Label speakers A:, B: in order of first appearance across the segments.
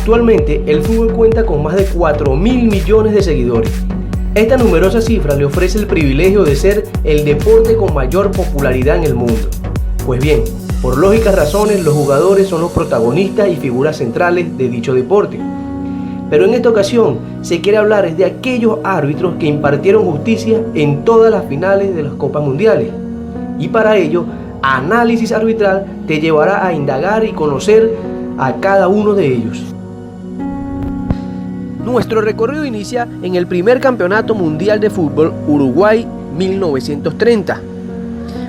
A: Actualmente, el fútbol cuenta con más de 4.000 millones de seguidores. Esta numerosa cifra le ofrece el privilegio de ser el deporte con mayor popularidad en el mundo. Pues bien, por lógicas razones, los jugadores son los protagonistas y figuras centrales de dicho deporte. Pero en esta ocasión se quiere hablar de aquellos árbitros que impartieron justicia en todas las finales de las Copas Mundiales. Y para ello, Análisis Arbitral te llevará a indagar y conocer a cada uno de ellos. Nuestro recorrido inicia en el primer Campeonato Mundial de Fútbol Uruguay 1930.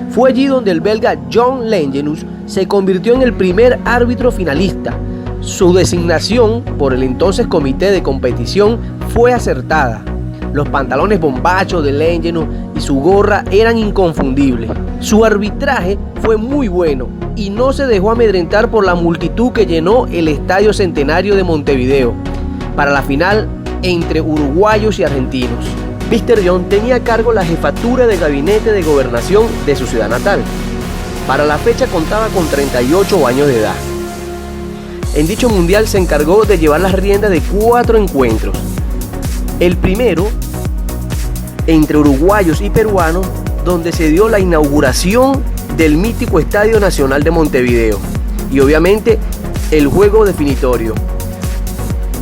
A: Fue allí donde el belga John Langenus se convirtió en el primer árbitro finalista. Su designación por el entonces comité de competición fue acertada. Los pantalones bombachos de Langenus y su gorra eran inconfundibles. Su arbitraje fue muy bueno y no se dejó amedrentar por la multitud que llenó el Estadio Centenario de Montevideo para la final entre uruguayos y argentinos. Mr. John tenía a cargo la jefatura de gabinete de gobernación de su ciudad natal. Para la fecha contaba con 38 años de edad. En dicho mundial se encargó de llevar las riendas de 4 encuentros. El primero, entre uruguayos y peruanos, donde se dio la inauguración del mítico Estadio Nacional de Montevideo. Y obviamente el juego definitorio,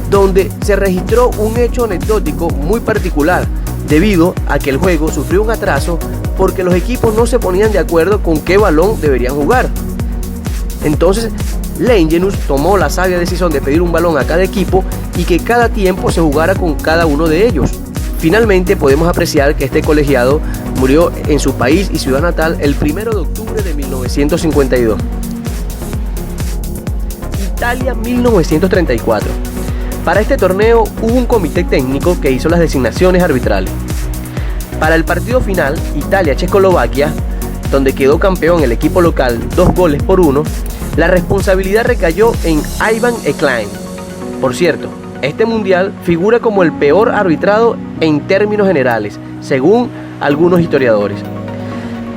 A: donde se registró un hecho anecdótico muy particular, debido a que el juego sufrió un atraso porque los equipos no se ponían de acuerdo con qué balón deberían jugar. Entonces, Langenus tomó la sabia decisión de pedir un balón a cada equipo y que cada tiempo se jugara con cada uno de ellos. Finalmente podemos apreciar que este colegiado murió en su país y ciudad natal el 1 de octubre de 1952. Italia 1934. Para este torneo hubo un comité técnico que hizo las designaciones arbitrales. Para el partido final, Italia-Checoslovaquia, donde quedó campeón el equipo local 2-1, la responsabilidad recayó en Ivan Ekline. Por cierto, este mundial figura como el peor arbitrado en términos generales, según algunos historiadores.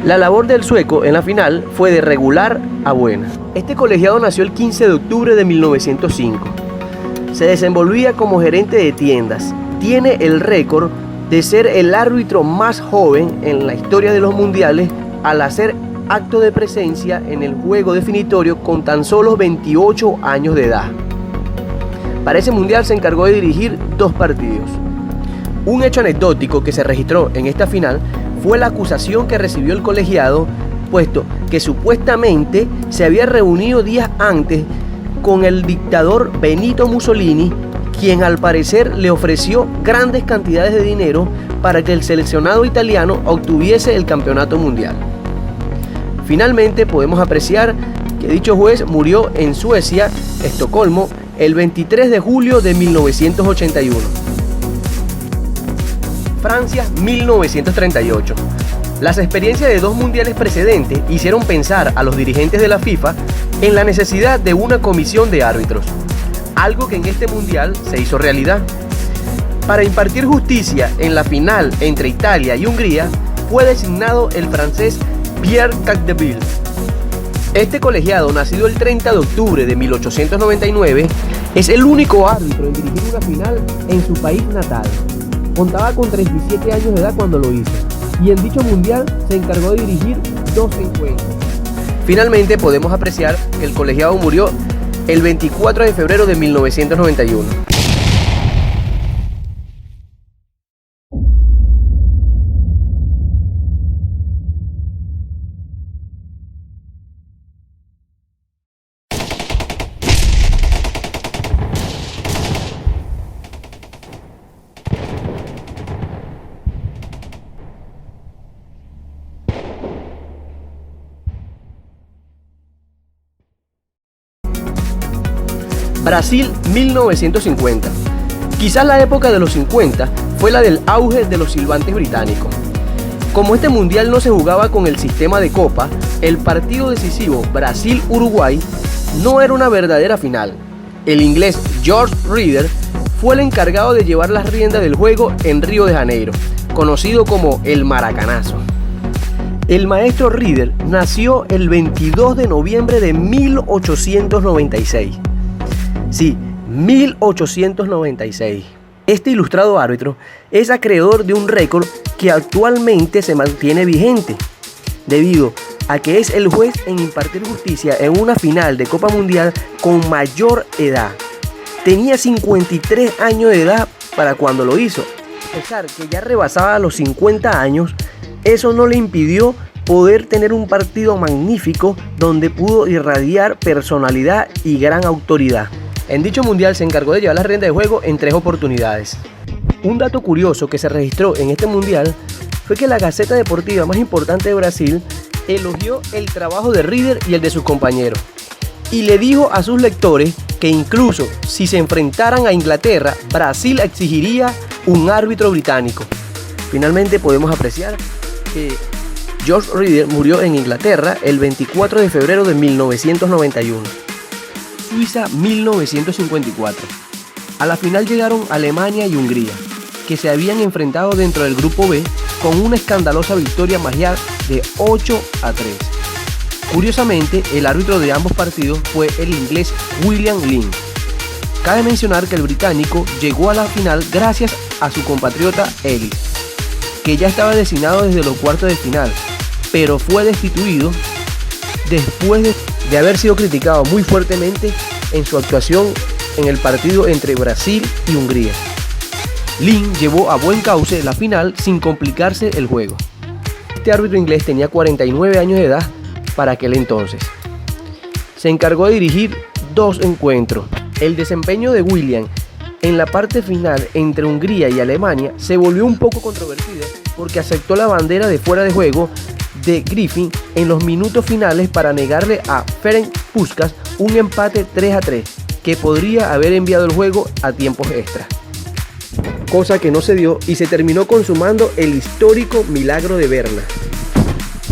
A: La labor del sueco en la final fue de regular a buena. Este colegiado nació el 15 de octubre de 1905. Se desenvolvía como gerente de tiendas. Tiene el récord de ser el árbitro más joven en la historia de los mundiales al hacer acto de presencia en el juego definitorio con tan solo 28 años de edad. Para ese mundial se encargó de dirigir 2 partidos. Un hecho anecdótico que se registró en esta final fue la acusación que recibió el colegiado, puesto que supuestamente se había reunido días antes con el dictador Benito Mussolini, quien al parecer le ofreció grandes cantidades de dinero para que el seleccionado italiano obtuviese el campeonato mundial. Finalmente podemos apreciar que dicho juez murió en Suecia, Estocolmo, el 23 de julio de 1981. Francia 1938. Las experiencias de 2 mundiales precedentes hicieron pensar a los dirigentes de la FIFA en la necesidad de una comisión de árbitros, algo que en este mundial se hizo realidad. Para impartir justicia en la final entre Italia y Hungría fue designado el francés Pierre Capdeville. Este colegiado, nacido el 30 de octubre de 1899, es el único árbitro en dirigir una final en su país natal. Contaba con 37 años de edad cuando lo hizo, y en dicho mundial se encargó de dirigir 12 encuentros. Finalmente podemos apreciar que el colegiado murió el 24 de febrero de 1991. Brasil 1950. Quizás la época de los 50 fue la del auge de los silbantes británicos. Como este mundial no se jugaba con el sistema de copa, el partido decisivo Brasil-Uruguay no era una verdadera final. El inglés George Reader fue el encargado de llevar las riendas del juego en Río de Janeiro, conocido como el Maracanazo. El maestro Reader nació el 22 de noviembre de 1896. Sí, 1896. Este ilustrado árbitro es acreedor de un récord que actualmente se mantiene vigente, debido a que es el juez en impartir justicia en una final de Copa Mundial con mayor edad. Tenía 53 años de edad para cuando lo hizo. A pesar que ya rebasaba los 50 años, eso no le impidió poder tener un partido magnífico donde pudo irradiar personalidad y gran autoridad. En dicho mundial se encargó de llevar la rienda de juego en 3 oportunidades. Un dato curioso que se registró en este mundial fue que la Gaceta Deportiva más importante de Brasil elogió el trabajo de Rieder y el de sus compañeros, y le dijo a sus lectores que incluso si se enfrentaran a Inglaterra, Brasil exigiría un árbitro británico. Finalmente podemos apreciar que George Rieder murió en Inglaterra el 24 de febrero de 1991. Suiza 1954. A la final llegaron Alemania y Hungría, que se habían enfrentado dentro del grupo B con una escandalosa victoria magiar de 8-3. Curiosamente, el árbitro de ambos partidos fue el inglés William Lynn. Cabe mencionar que el británico llegó a la final gracias a su compatriota Ellis, que ya estaba designado desde los cuartos de final, pero fue destituido después de haber sido criticado muy fuertemente en su actuación en el partido entre Brasil y Hungría. Lynn llevó a buen cauce la final sin complicarse el juego. Este árbitro inglés tenía 49 años de edad para aquel entonces. Se encargó de dirigir 2 encuentros. El desempeño de William en la parte final entre Hungría y Alemania se volvió un poco controvertido porque aceptó la bandera de fuera de juego de Griffin en los minutos finales para negarle a Ferenc Puskás un empate 3-3 que podría haber enviado el juego a tiempos extra, cosa que no se dio y se terminó consumando el histórico milagro de Berna.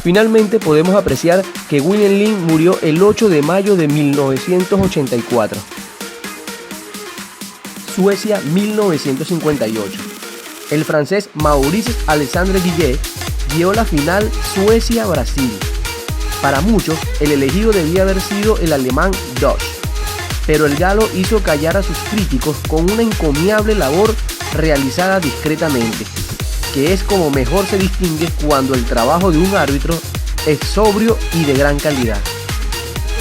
A: Finalmente podemos apreciar que William Lynn murió el 8 de mayo de 1984. Suecia 1958. El francés Maurice Alexandre Guillet dio la final Suecia-Brasil. Para muchos, el elegido debía haber sido el alemán Deutsch, pero el galo hizo callar a sus críticos con una encomiable labor realizada discretamente, que es como mejor se distingue cuando el trabajo de un árbitro es sobrio y de gran calidad.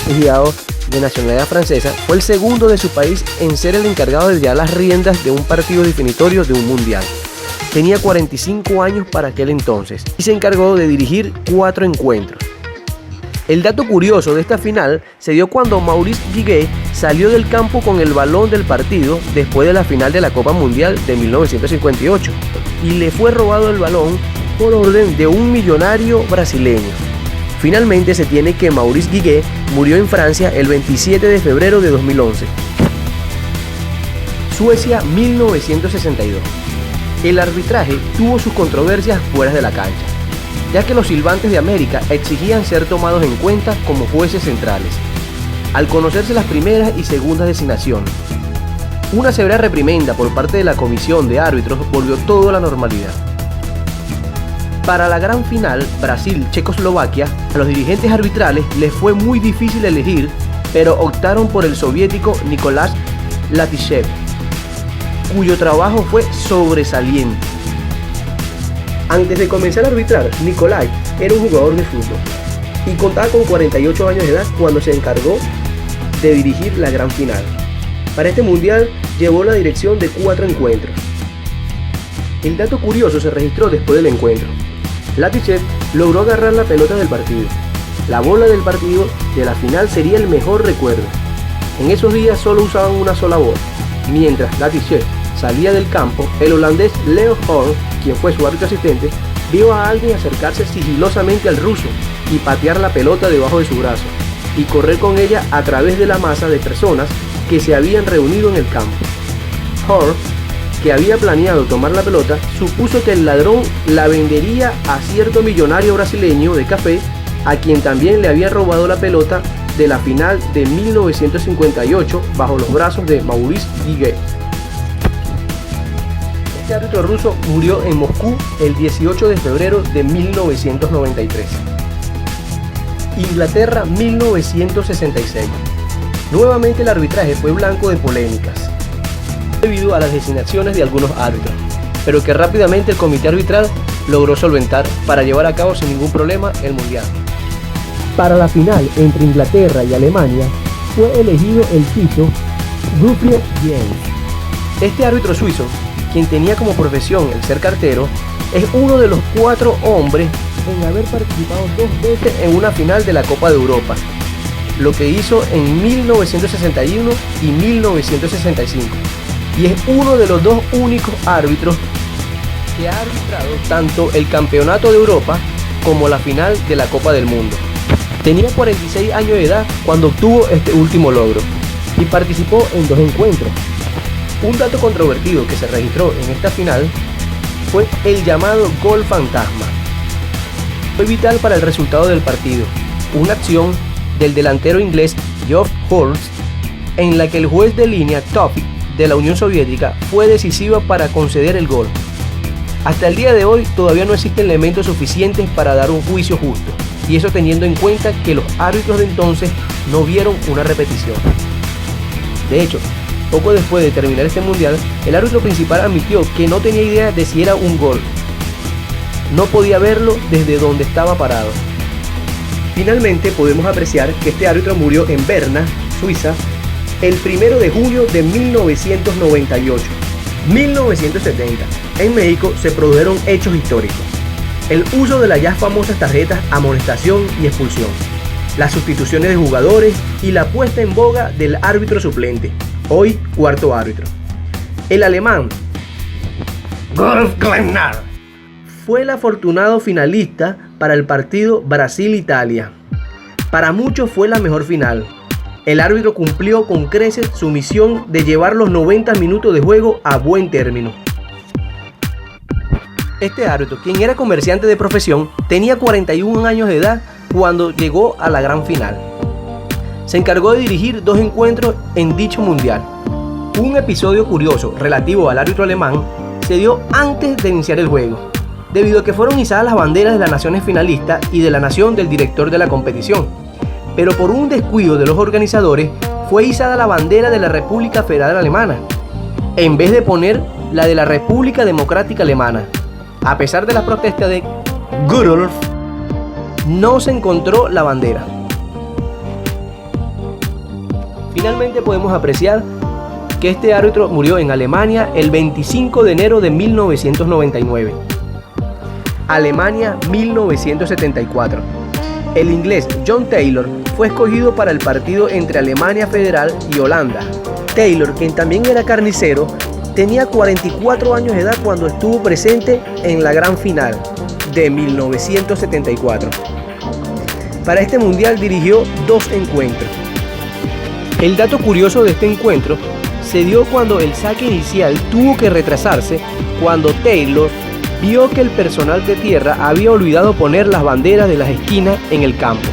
A: Refugiado de nacionalidad francesa, fue el segundo de su país en ser el encargado de llevar las riendas de un partido definitorio de un mundial. Tenía 45 años para aquel entonces y se encargó de dirigir 4 encuentros. El dato curioso de esta final se dio cuando Maurice Guillet salió del campo con el balón del partido después de la final de la Copa Mundial de 1958 y le fue robado el balón por orden de un millonario brasileño. Finalmente se tiene que Maurice Guillet murió en Francia el 27 de febrero de 2011. Suecia 1962. El arbitraje tuvo sus controversias fuera de la cancha, ya que los silbantes de América exigían ser tomados en cuenta como jueces centrales, al conocerse las primeras y segundas designaciones. Una severa reprimenda por parte de la comisión de árbitros volvió todo a la normalidad. Para la gran final, Brasil-Checoslovaquia, a los dirigentes arbitrales les fue muy difícil elegir, pero optaron por el soviético Nikolai Latishev, cuyo trabajo fue sobresaliente. Antes de comenzar a arbitrar, Nikolai era un jugador de fútbol y contaba con 48 años de edad cuando se encargó de dirigir la gran final. Para este mundial llevó la dirección de 4 encuentros. El dato curioso se registró después del encuentro. Latishev logró agarrar la pelota del partido. La bola del partido de la final sería el mejor recuerdo. En esos días solo usaban una sola bola. Mientras Latishev salía del campo, el holandés Leo Horn, quien fue su árbitro asistente, vio a alguien acercarse sigilosamente al ruso y patear la pelota debajo de su brazo y correr con ella a través de la masa de personas que se habían reunido en el campo. Horn, que había planeado tomar la pelota, supuso que el ladrón la vendería a cierto millonario brasileño de café, a quien también le había robado la pelota de la final de 1958 bajo los brazos de Maurice Guillet. Este árbitro ruso murió en Moscú el 18 de febrero de 1993. Inglaterra 1966. Nuevamente el arbitraje fue blanco de polémicas. debido a las designaciones de algunos árbitros, pero que rápidamente el comité arbitral logró solventar para llevar a cabo sin ningún problema el mundial. Para la final entre Inglaterra y Alemania fue elegido el suizo Gottfried Jens. Este árbitro suizo, quien tenía como profesión el ser cartero, es uno de los 4 hombres en haber participado 2 veces en una final de la Copa de Europa, lo que hizo en 1961 y 1965, y es uno de los 2 únicos árbitros que ha arbitrado tanto el Campeonato de Europa como la final de la Copa del Mundo. Tenía 46 años de edad cuando obtuvo este último logro y participó en 2 encuentros. Un dato controvertido que se registró en esta final fue el llamado gol fantasma. Fue vital para el resultado del partido, una acción del delantero inglés Geoff Hurst en la que el juez de línea Topic de la Unión Soviética fue decisiva para conceder el gol. Hasta el día de hoy todavía no existen elementos suficientes para dar un juicio justo, y eso teniendo en cuenta que los árbitros de entonces no vieron una repetición. De hecho, poco después de terminar este mundial, el árbitro principal admitió que no tenía idea de si era un gol. No podía verlo desde donde estaba parado. Finalmente podemos apreciar que este árbitro murió en Berna, Suiza, el 1 de junio de 1998. 1970. En México se produjeron hechos históricos. El uso de las ya famosas tarjetas amonestación y expulsión, las sustituciones de jugadores y la puesta en boga del árbitro suplente, hoy 4º árbitro. El alemán Golf Glennar fue el afortunado finalista para el partido Brasil-Italia. Para muchos fue la mejor final. El árbitro cumplió con creces su misión de llevar los 90 minutos de juego a buen término. Este árbitro, quien era comerciante de profesión, tenía 41 años de edad cuando llegó a la gran final. Se encargó de dirigir 2 encuentros en dicho mundial. Un episodio curioso relativo al árbitro alemán se dio antes de iniciar el juego, debido a que fueron izadas las banderas de las naciones finalistas y de la nación del director de la competición. Pero por un descuido de los organizadores, fue izada la bandera de la República Federal Alemana, en vez de poner la de la República Democrática Alemana. A pesar de las protestas de Rudolf, no se encontró la bandera. Finalmente podemos apreciar que este árbitro murió en Alemania el 25 de enero de 1999. Alemania 1974. El inglés John Taylor fue escogido para el partido entre Alemania Federal y Holanda. Taylor, quien también era carnicero, tenía 44 años de edad cuando estuvo presente en la gran final de 1974. Para este mundial dirigió 2 encuentros. El dato curioso de este encuentro se dio cuando el saque inicial tuvo que retrasarse cuando Taylor vio que el personal de tierra había olvidado poner las banderas de las esquinas en el campo.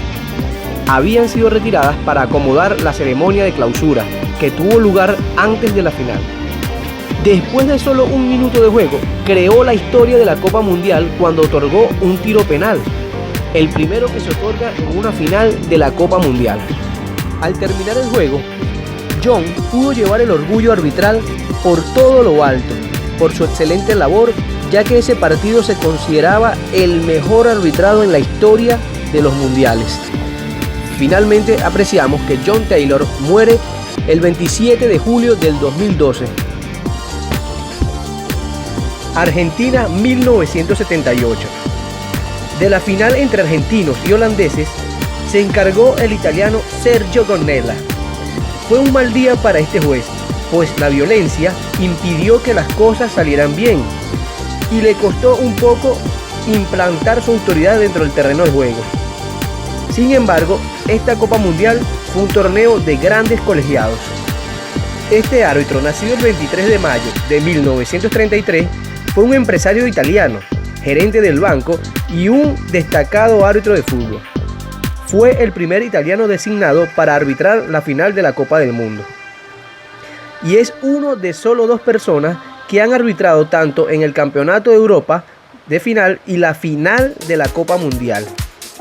A: Habían sido retiradas para acomodar la ceremonia de clausura que tuvo lugar antes de la final. Después de solo 1 minuto de juego, creó la historia de la Copa Mundial cuando otorgó un tiro penal, el primero que se otorga en una final de la Copa Mundial. Al terminar el juego, John pudo llevar el orgullo arbitral por todo lo alto, por su excelente labor, ya que ese partido se consideraba el mejor arbitrado en la historia de los mundiales. Finalmente apreciamos que John Taylor muere el 27 de julio del 2012. Argentina 1978. De la final entre argentinos y holandeses se encargó el italiano Sergio Gonella. Fue un mal día para este juez, pues la violencia impidió que las cosas salieran bien y le costó un poco implantar su autoridad dentro del terreno de juego. Sin embargo, esta Copa Mundial fue un torneo de grandes colegiados. Este árbitro, nacido el 23 de mayo de 1933, fue un empresario italiano, gerente del banco y un destacado árbitro de fútbol. Fue el primer italiano designado para arbitrar la final de la Copa del Mundo. Y es uno de solo 2 personas que han arbitrado tanto en el Campeonato de Europa de final y la final de la Copa Mundial.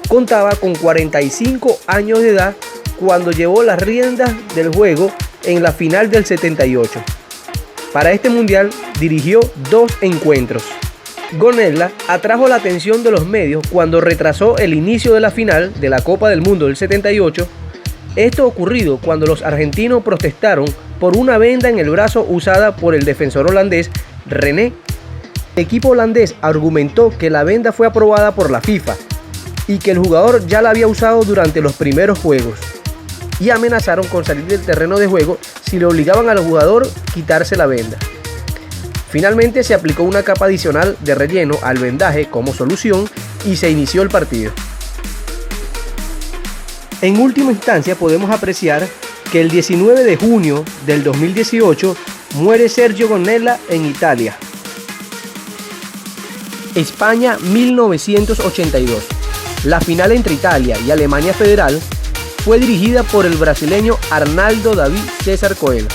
A: Contaba con 45 años de edad cuando llevó las riendas del juego en la final del 78. Para este mundial dirigió 2 encuentros. Gonella atrajo la atención de los medios cuando retrasó el inicio de la final de la Copa del Mundo del 78. Esto ocurrido cuando los argentinos protestaron por una venda en el brazo usada por el defensor holandés René. El equipo holandés argumentó que la venda fue aprobada por la FIFA y que el jugador ya la había usado durante los primeros juegos, y amenazaron con salir del terreno de juego si le obligaban al jugador a quitarse la venda. Finalmente se aplicó una capa adicional de relleno al vendaje como solución y se inició el partido. En última instancia podemos apreciar que el 19 de junio del 2018 muere Sergio Gonella en Italia. España 1982. La final entre Italia y Alemania Federal fue dirigida por el brasileño Arnaldo David César Coelho,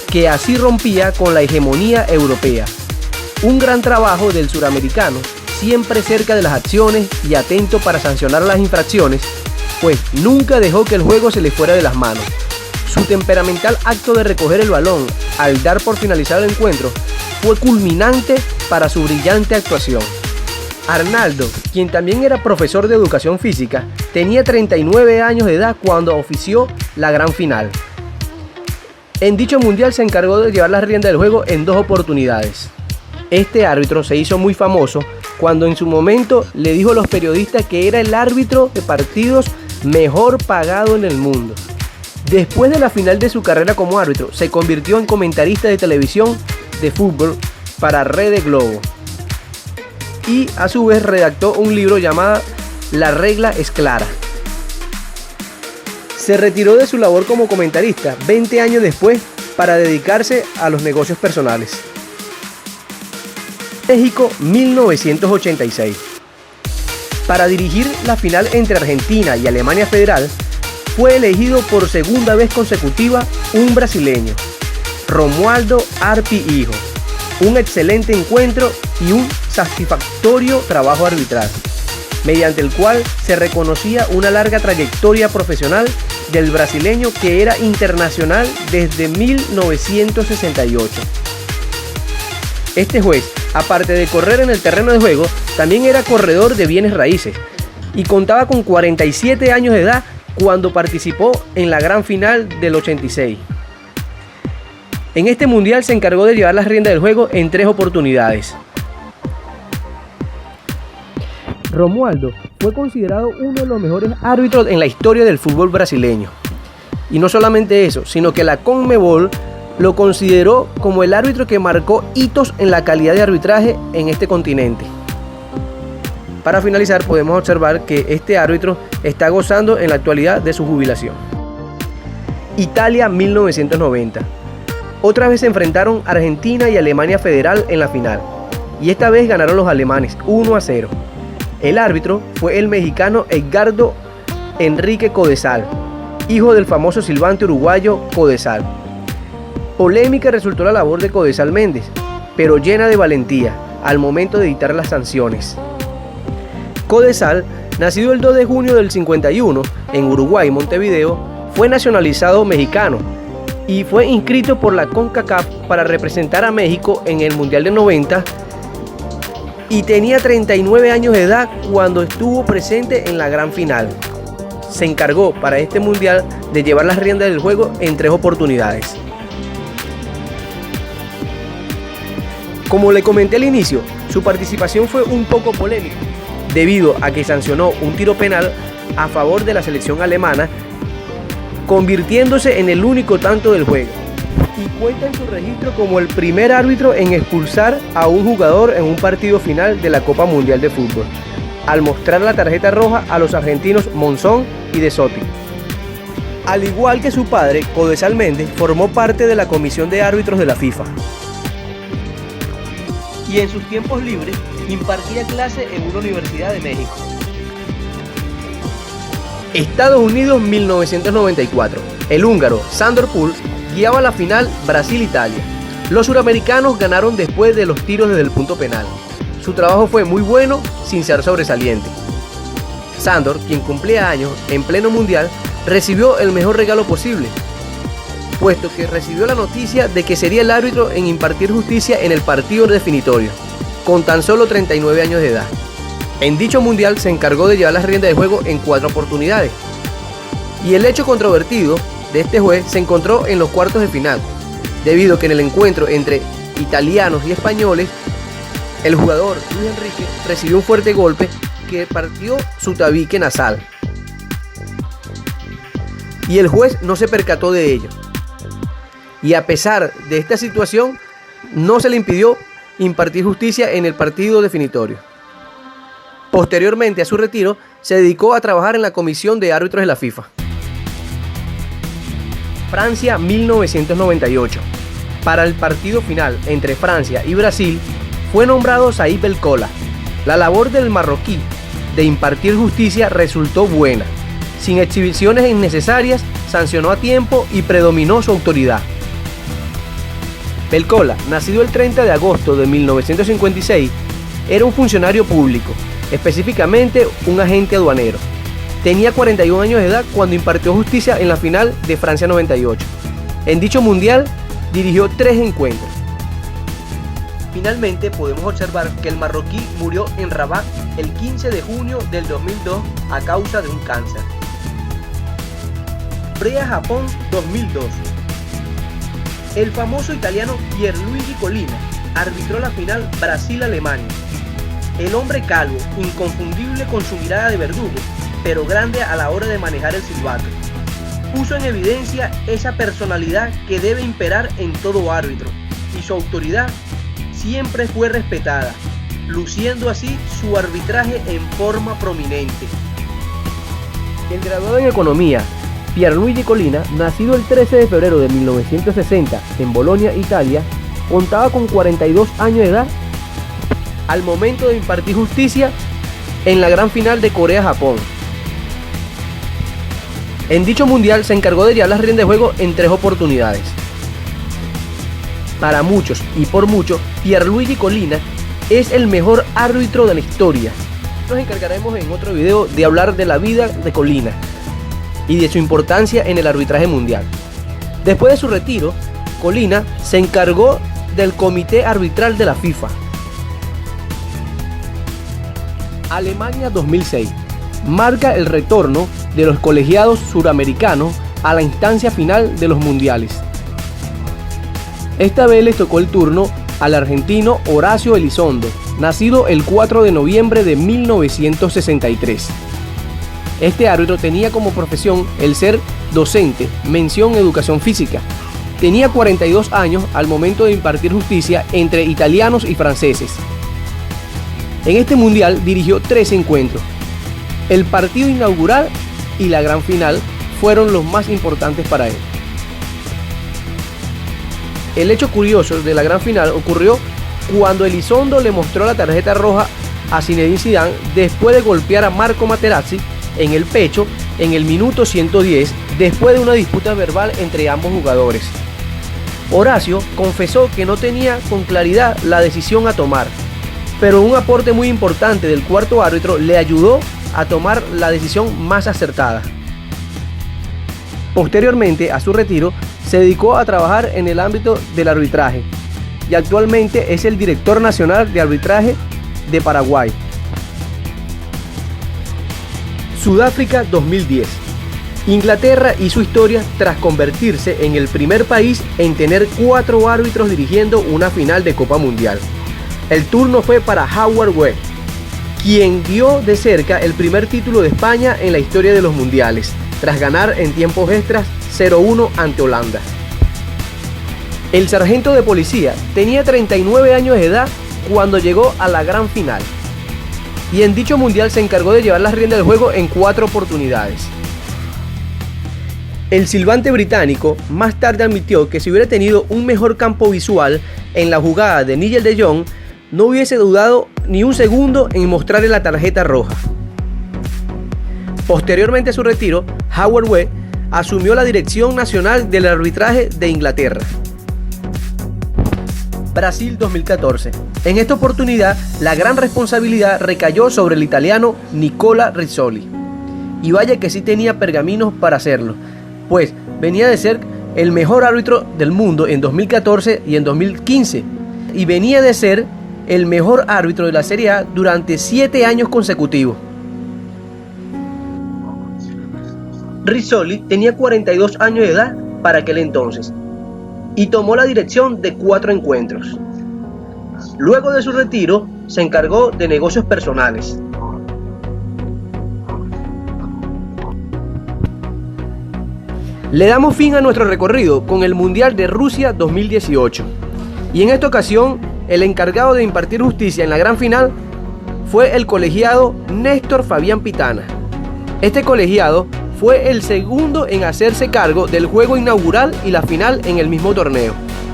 A: que así rompía con la hegemonía europea. Un gran trabajo del suramericano, siempre cerca de las acciones y atento para sancionar las infracciones, pues nunca dejó que el juego se le fuera de las manos. Su temperamental acto de recoger el balón al dar por finalizado el encuentro fue culminante para su brillante actuación. Arnaldo, quien también era profesor de educación física, tenía 39 años de edad cuando ofició la gran final. En dicho mundial se encargó de llevar las riendas del juego en 2 oportunidades. Este árbitro se hizo muy famoso cuando en su momento le dijo a los periodistas que era el árbitro de partidos mejor pagado en el mundo. Después de la final de su carrera como árbitro, se convirtió en comentarista de televisión de fútbol para Rede Globo. Y a su vez redactó un libro llamado La regla es clara. Se retiró de su labor como comentarista 20 años después para dedicarse a los negocios personales. México 1986. Para dirigir la final entre Argentina y Alemania Federal, fue elegido por segunda vez consecutiva un brasileño, Romualdo Arpi Hijo. Un excelente encuentro y un satisfactorio trabajo arbitral, mediante el cual se reconocía una larga trayectoria profesional del brasileño que era internacional desde 1968. Este juez, aparte de correr en el terreno de juego, también era corredor de bienes raíces y contaba con 47 años de edad cuando participó en la gran final del 86. En este mundial se encargó de llevar las riendas del juego en 3 oportunidades. Romualdo fue considerado uno de los mejores árbitros en la historia del fútbol brasileño. Y no solamente eso, sino que la CONMEBOL lo consideró como el árbitro que marcó hitos en la calidad de arbitraje en este continente. Para finalizar, podemos observar que este árbitro está gozando en la actualidad de su jubilación. Italia 1990. Otra vez se enfrentaron Argentina y Alemania Federal en la final, y esta vez ganaron los alemanes 1-0. El árbitro fue el mexicano Edgardo Enrique Codesal, hijo del famoso silbante uruguayo Codesal. Polémica resultó la labor de Codesal Méndez, pero llena de valentía al momento de dictar las sanciones. Codesal, nacido el 2 de junio del 51 en Uruguay, Montevideo, fue nacionalizado mexicano y fue inscrito por la CONCACAF para representar a México en el Mundial del 90 y tenía 39 años de edad cuando estuvo presente en la gran final. Se encargó para este Mundial de llevar las riendas del juego en 3 oportunidades. Como le comenté al inicio, su participación fue un poco polémica, debido a que sancionó un tiro penal a favor de la selección alemana, convirtiéndose en el único tanto del juego, y cuenta en su registro como el primer árbitro en expulsar a un jugador en un partido final de la Copa Mundial de Fútbol, al mostrar la tarjeta roja a los argentinos Monzón y De Sotti. Al igual que su padre, Codesal Méndez formó parte de la comisión de árbitros de la FIFA. Y en sus tiempos libres impartía clase en una universidad de México. Estados Unidos 1994. El húngaro Sándor Puls guiaba la final Brasil-Italia. Los suramericanos ganaron después de los tiros desde el punto penal. Su trabajo fue muy bueno, sin ser sobresaliente. Sándor, quien cumplía años en pleno mundial, recibió el mejor regalo posible. puesto que recibió la noticia de que sería el árbitro en impartir justicia en el partido definitorio, con tan solo 39 años de edad. En dicho mundial se encargó de llevar las riendas de juego en 4 oportunidades. Y el hecho controvertido de este juez se encontró en los cuartos de final, debido a que en el encuentro entre italianos y españoles, el jugador Luis Enrique recibió un fuerte golpe que partió su tabique nasal. Y el juez no se percató de ello. Y a pesar de esta situación, no se le impidió impartir justicia en el partido definitorio. Posteriormente a su retiro, se dedicó a trabajar en la comisión de árbitros de la FIFA. Francia 1998. Para el partido final entre Francia y Brasil, fue nombrado Saïd Belkola. La labor del marroquí de impartir justicia resultó buena. Sin exhibiciones innecesarias, sancionó a tiempo y predominó su autoridad. Belkola, nacido el 30 de agosto de 1956, era un funcionario público, específicamente un agente aduanero. Tenía 41 años de edad cuando impartió justicia en la final de Francia 98. En dicho mundial dirigió 3 encuentros. Finalmente podemos observar que el marroquí murió en Rabat el 15 de junio del 2002 a causa de un cáncer. Corea-Japón 2002. El famoso italiano Pierluigi Collina arbitró la final Brasil-Alemania. El hombre calvo, inconfundible con su mirada de verdugo, pero grande a la hora de manejar el silbato, puso en evidencia esa personalidad que debe imperar en todo árbitro, y su autoridad siempre fue respetada, luciendo así su arbitraje en forma prominente. El graduado en economía, Pierluigi Collina, nacido el 13 de febrero de 1960 en Bolonia, Italia, contaba con 42 años de edad al momento de impartir justicia en la gran final de Corea-Japón. En dicho mundial se encargó de llevar las riendas de juego en 3 oportunidades. Para muchos y por mucho, Pierluigi Collina es el mejor árbitro de la historia. Nos encargaremos en otro video de hablar de la vida de Collina y de su importancia en el arbitraje mundial. Después de su retiro, Collina se encargó del comité arbitral de la FIFA. Alemania 2006 marca el retorno de los colegiados suramericanos a la instancia final de los mundiales. Esta vez les tocó el turno al argentino Horacio Elizondo, nacido el 4 de noviembre de 1963. Este árbitro tenía como profesión el ser docente, mención educación física. Tenía 42 años al momento de impartir justicia entre italianos y franceses. En este mundial dirigió 3 encuentros. El partido inaugural y la gran final fueron los más importantes para él. El hecho curioso de la gran final ocurrió cuando Elizondo le mostró la tarjeta roja a Zinedine Zidane después de golpear a Marco Materazzi en el pecho en el minuto 110 después de una disputa verbal entre ambos jugadores. Horacio confesó que no tenía con claridad la decisión a tomar, pero un aporte muy importante del cuarto árbitro le ayudó a tomar la decisión más acertada. Posteriormente a su retiro, se dedicó a trabajar en el ámbito del arbitraje y actualmente es el director nacional de arbitraje de Paraguay. Sudáfrica 2010. Inglaterra hizo historia tras convertirse en el primer país en tener 4 árbitros dirigiendo una final de Copa Mundial. El turno fue para Howard Webb, quien vio de cerca el primer título de España en la historia de los mundiales, tras ganar en tiempos extras 0-1 ante Holanda. El sargento de policía tenía 39 años de edad cuando llegó a la gran final, y en dicho mundial se encargó de llevar las riendas del juego en 4 oportunidades. El silbante británico más tarde admitió que si hubiera tenido un mejor campo visual en la jugada de Nigel de Jong, no hubiese dudado ni un segundo en mostrarle la tarjeta roja. Posteriormente a su retiro, Howard Webb asumió la dirección nacional del arbitraje de Inglaterra. Brasil 2014. En esta oportunidad, la gran responsabilidad recayó sobre el italiano Nicola Rizzoli. Y vaya que sí tenía pergaminos para hacerlo, pues venía de ser el mejor árbitro del mundo en 2014 y en 2015, y venía de ser el mejor árbitro de la Serie A durante 7 años consecutivos. Rizzoli tenía 42 años de edad para aquel entonces y tomó la dirección de 4 encuentros. Luego de su retiro, se encargó de negocios personales. Le damos fin a nuestro recorrido con el Mundial de Rusia 2018. Y en esta ocasión, el encargado de impartir justicia en la gran final fue el colegiado Néstor Fabián Pitana. Este colegiado fue el segundo en hacerse cargo del juego inaugural y la final en el mismo torneo,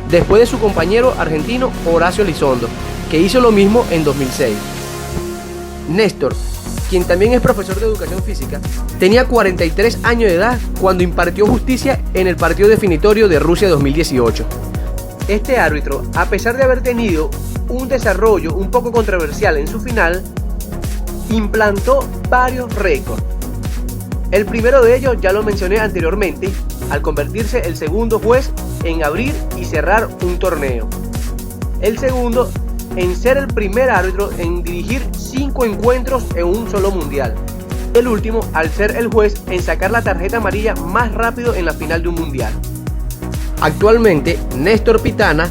A: después de su compañero argentino Horacio Elizondo, que hizo lo mismo en 2006. Néstor, quien también es profesor de educación física, tenía 43 años de edad cuando impartió justicia en el partido definitorio de Rusia 2018. Este árbitro, a pesar de haber tenido un desarrollo un poco controversial en su final, implantó varios récords. El primero de ellos ya lo mencioné anteriormente, al convertirse el segundo juez en abrir y cerrar un torneo. El segundo en ser el primer árbitro en dirigir 5 encuentros en un solo mundial. El último al ser el juez en sacar la tarjeta amarilla más rápido en la final de un mundial. Actualmente, Néstor Pitana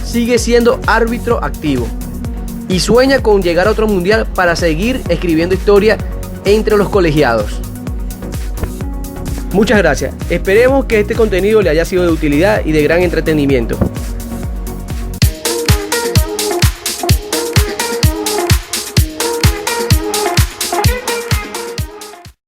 A: sigue siendo árbitro activo y sueña con llegar a otro mundial para seguir escribiendo historia entre los colegiados. Muchas gracias. Esperemos que este contenido le haya sido de utilidad y de gran entretenimiento.